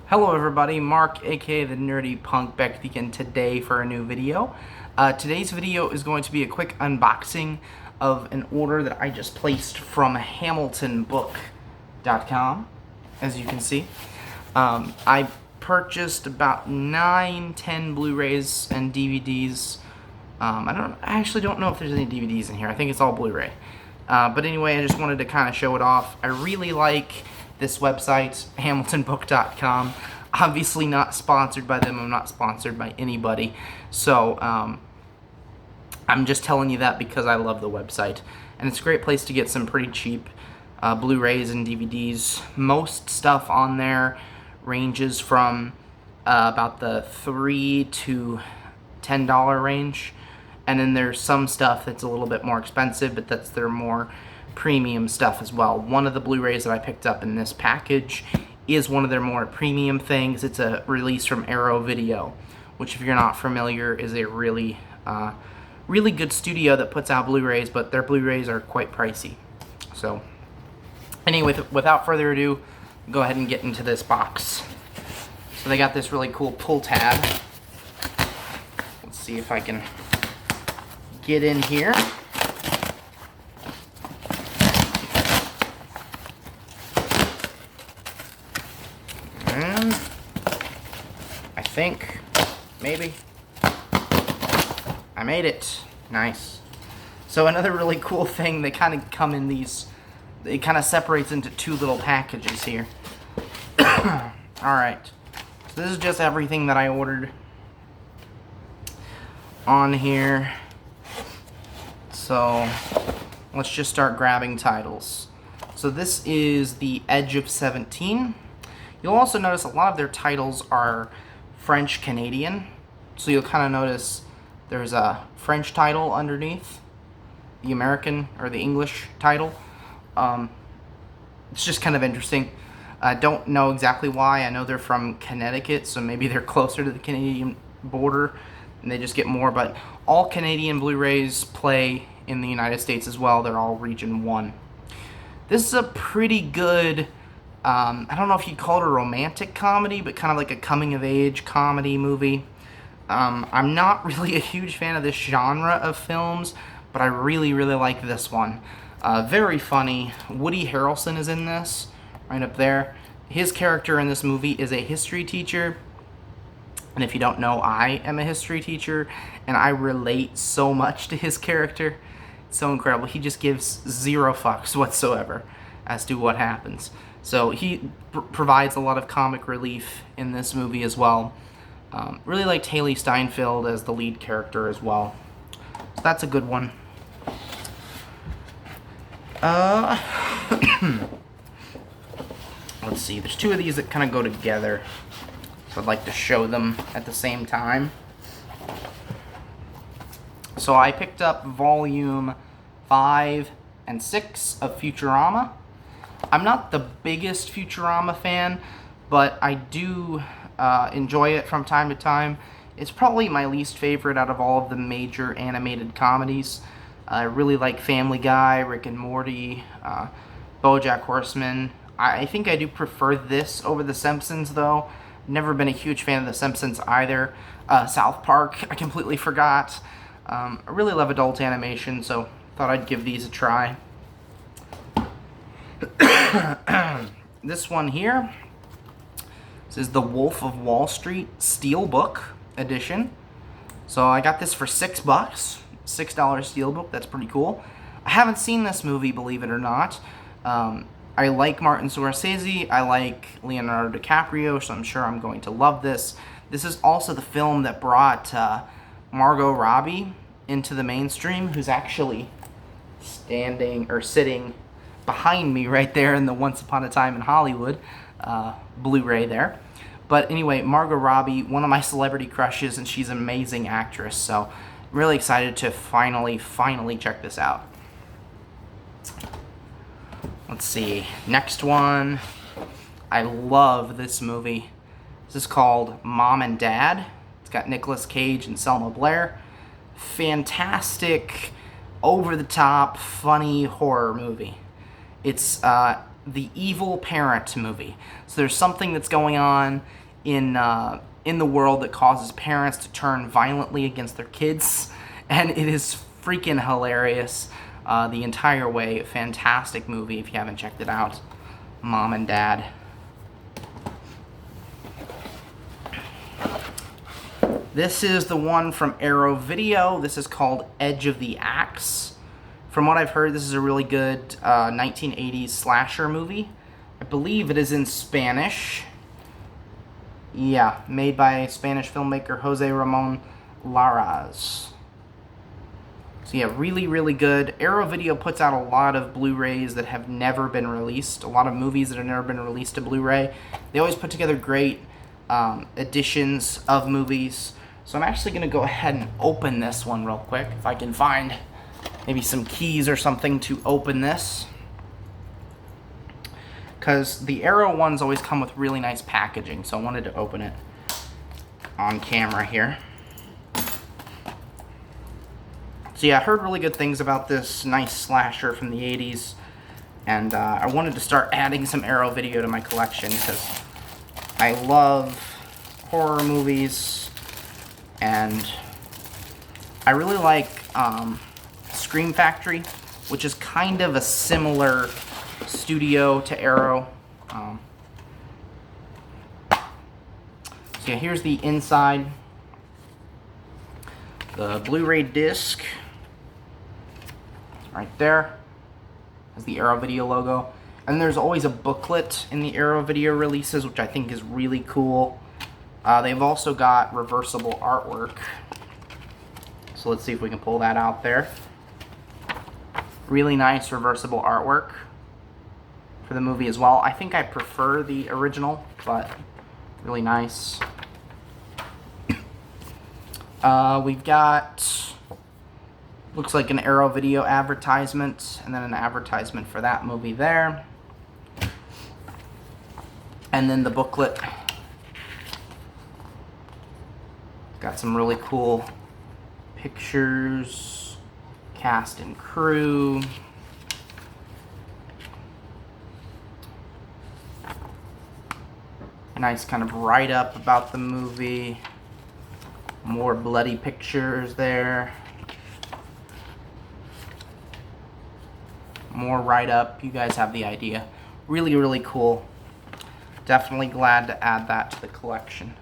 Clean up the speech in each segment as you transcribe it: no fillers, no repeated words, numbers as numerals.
Hello everybody, Mark aka the Nerdy Punk back again today for a new video. Today's video is going to be a quick unboxing of an order that I just placed from HamiltonBook.com, as you can see. I purchased about 9-10 Blu-rays and DVDs. I actually don't know if there's any DVDs in here. I think it's all Blu-ray. But anyway, I just wanted to kind of show it off. I really like this website, HamiltonBook.com. Obviously not sponsored by them. I'm not sponsored by anybody. So I'm just telling you that because I love the website. And it's a great place to get some pretty cheap Blu-rays and DVDs. Most stuff on there ranges from about the $3 to $10 range. And then there's some stuff that's a little bit more expensive, but that's their more premium stuff as well. One of the Blu-rays that I picked up in this package is one of their more premium things. It's a release from Arrow Video, which, if you're not familiar, is a really good studio that puts out Blu-rays, but their Blu-rays are quite pricey. So anyway, without further ado, go ahead and get into this box. So they got this really cool pull tab. Let's see if I can get in here. And I think, maybe, I made it. Nice. So another really cool thing, they kind of come in these, it kind of separates into two little packages here. Alright, so this is just everything that I ordered on here. So let's just start grabbing titles. So this is The Edge of 17. You'll also notice a lot of their titles are French-Canadian. So you'll kind of notice there's a French title underneath the American or the English title. It's just kind of interesting. I don't know exactly why. I know they're from Connecticut, so maybe they're closer to the Canadian border and they just get more. But all Canadian Blu-rays play in the United States as well. They're all Region 1. This is a pretty good, I don't know if you'd call it a romantic comedy, but kind of like a coming-of-age comedy movie. I'm not really a huge fan of this genre of films, but I really like this one. Very funny. Woody Harrelson is in this, right up there. His character in this movie is a history teacher. And if you don't know, I am a history teacher, and I relate so much to his character. It's so incredible. He just gives zero fucks whatsoever as to what happens. So he provides a lot of comic relief in this movie as well. Really liked Haley Steinfeld as the lead character as well. So that's a good one. Let's see. There's two of these that kind of go together. So I'd like to show them at the same time. So I picked up volume 5 and 6 of Futurama. I'm not the biggest Futurama fan, but I do enjoy it from time to time. It's probably my least favorite out of all of the major animated comedies. I really like Family Guy, Rick and Morty, BoJack Horseman. I think I do prefer this over The Simpsons, though. Never been a huge fan of The Simpsons either. South Park, I completely forgot. I really love adult animation, so thought I'd give these a try. This one here, this is The Wolf of Wall Street Steelbook edition. So I got this for $6, $6 Steelbook. That's pretty cool. I haven't seen this movie, believe it or not. I like Martin Scorsese, I like Leonardo DiCaprio, so I'm sure I'm going to love this. This is also the film that brought Margot Robbie into the mainstream, who's actually sitting behind me right there in the Once Upon a Time in Hollywood Blu-ray there. But anyway, Margot Robbie, one of my celebrity crushes, and she's an amazing actress, so I'm really excited to finally check this out. Let's see, next one. I love this movie. This is called Mom and Dad. It's got Nicolas Cage and Selma Blair. Fantastic, over-the-top, funny horror movie. It's the evil parent movie. So there's something that's going on in the world that causes parents to turn violently against their kids, and it is freaking hilarious the entire way. Fantastic movie if you haven't checked it out, Mom and Dad. This is the one from Arrow Video. This is called Edge of the Axe. From what I've heard, this is a really good 1980s slasher movie. I believe it is in Spanish. Yeah, made by Spanish filmmaker Jose Ramon Larraz. So yeah, really, really good. Arrow Video puts out a lot of Blu-rays that have never been released. A lot of movies that have never been released to Blu-ray. They always put together great editions of movies. So I'm actually going to go ahead and open this one real quick, if I can find maybe some keys or something to open this. Because the Arrow ones always come with really nice packaging, so I wanted to open it on camera here. So yeah, I heard really good things about this nice slasher from the 80s, and I wanted to start adding some Arrow Video to my collection, because I love horror movies, and I really like Scream Factory, which is kind of a similar studio to Arrow. So yeah, here's the inside. The Blu-ray disc, right there, has the Arrow Video logo. And there's always a booklet in the Arrow Video releases, which I think is really cool. They've also got reversible artwork. So let's see if we can pull that out there. Really nice reversible artwork for the movie as well. I think I prefer the original, but really nice. We've got, looks like an Arrow Video advertisement, and then an advertisement for that movie there. And then the booklet. Got some really cool pictures, cast and crew. Nice kind of write-up about the movie. More bloody pictures there. More write-up. You guys have the idea. Really, really cool. Definitely glad to add that to the collection.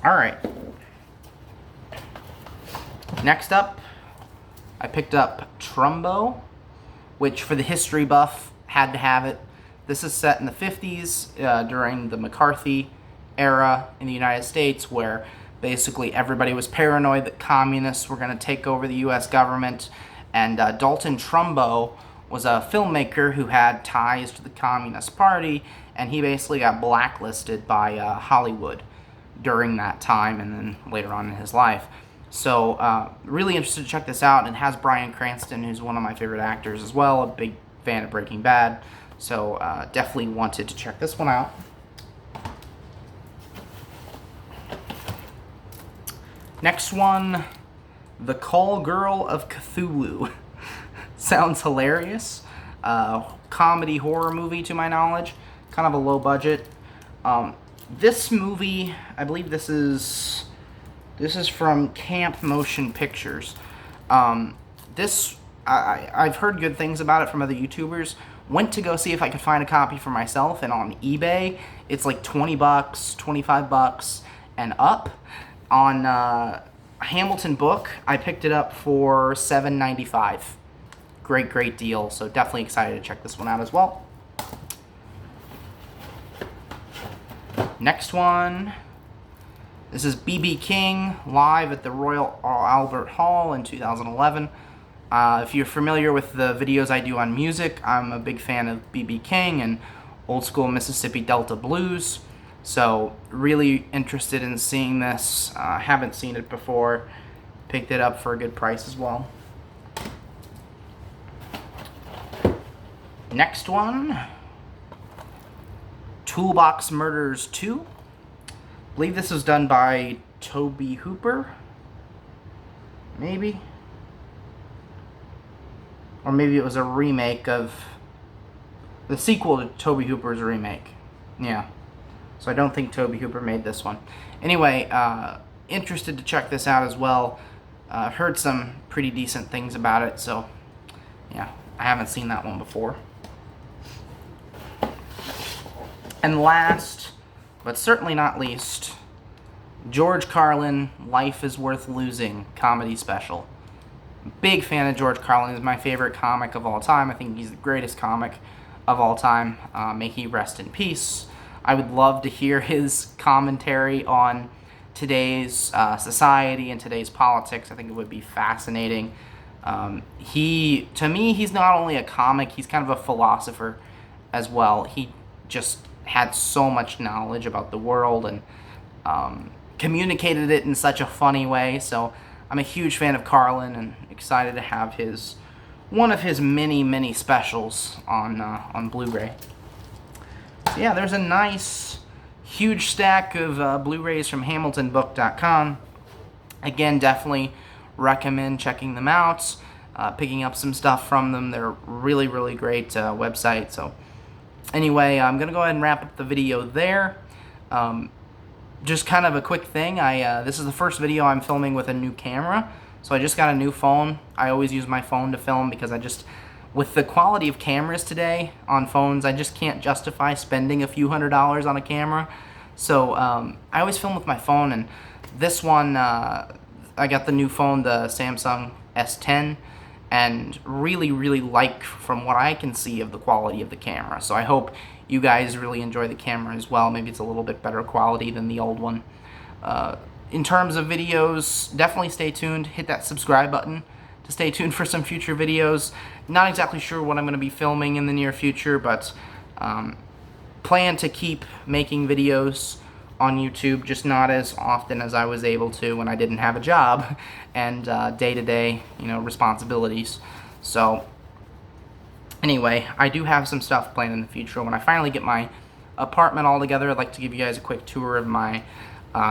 Alright. Next up, I picked up Trumbo, which for the history buff, had to have it. This is set in the 50s during the McCarthy era in the United States, where basically everybody was paranoid that communists were going to take over the U.S. government, and Dalton Trumbo was a filmmaker who had ties to the Communist Party, and he basically got blacklisted by Hollywood during that time and then later on in his life. So really interested to check this out. It has Bryan Cranston, who's one of my favorite actors as well, a big fan of Breaking Bad. So definitely wanted to check this one out. Next one, The Call Girl of Cthulhu. Sounds hilarious. Comedy horror movie to my knowledge. Kind of a low budget. This movie, I believe this is from Camp Motion Pictures. I've heard good things about it from other YouTubers. Went to go see if I could find a copy for myself, and on eBay, it's like $20, $25, and up. On Hamilton Book, I picked it up for $7.95. Great, great deal. So definitely excited to check this one out as well. Next one. This is B.B. King live at the Royal Albert Hall in 2011. If you're familiar with the videos I do on music, I'm a big fan of B.B. King and old school Mississippi Delta blues. So really interested in seeing this. Haven't seen it before. Picked it up for a good price as well. Next one. Toolbox Murders 2. I believe this was done by Toby Hooper. Maybe. Or maybe it was a remake of the sequel to Tobe Hooper's remake. Yeah. So I don't think Tobe Hooper made this one. Anyway, interested to check this out as well. Heard some pretty decent things about it, so yeah, I haven't seen that one before. And last, but certainly not least, George Carlin, Life is Worth Losing comedy special. Big fan of George Carlin. He's my favorite comic of all time. I think he's the greatest comic of all time. May he rest in peace. I would love to hear his commentary on today's society and today's politics. I think it would be fascinating. To me, he's not only a comic, he's kind of a philosopher as well. He just had so much knowledge about the world and communicated it in such a funny way. So I'm a huge fan of Carlin and excited to have one of his many specials on Blu-ray. So yeah, there's a nice huge stack of Blu-rays from HamiltonBook.com. Again, definitely recommend checking them out, picking up some stuff from them. They're really great website. So anyway, I'm gonna go ahead and wrap up the video there. Just kind of a quick thing. This is the first video I'm filming with a new camera, so I just got a new phone. I always use my phone to film because with the quality of cameras today on phones, I just can't justify spending a few $100s on a camera. So I always film with my phone, and this one, I got the new phone, the Samsung S10, and really like, from what I can see, of the quality of the camera. So I hope you guys really enjoy the camera as well. Maybe it's a little bit better quality than the old one. In terms of videos, definitely stay tuned. Hit that subscribe button to stay tuned for some future videos. Not exactly sure what I'm going to be filming in the near future, but plan to keep making videos on YouTube, just not as often as I was able to when I didn't have a job and day-to-day, responsibilities. So anyway, I do have some stuff planned in the future. When I finally get my apartment all together, I'd like to give you guys a quick tour of my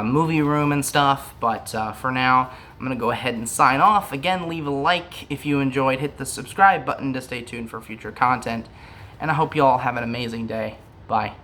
movie room and stuff, but for now, I'm going to go ahead and sign off. Again, leave a like if you enjoyed, hit the subscribe button to stay tuned for future content, and I hope you all have an amazing day. Bye.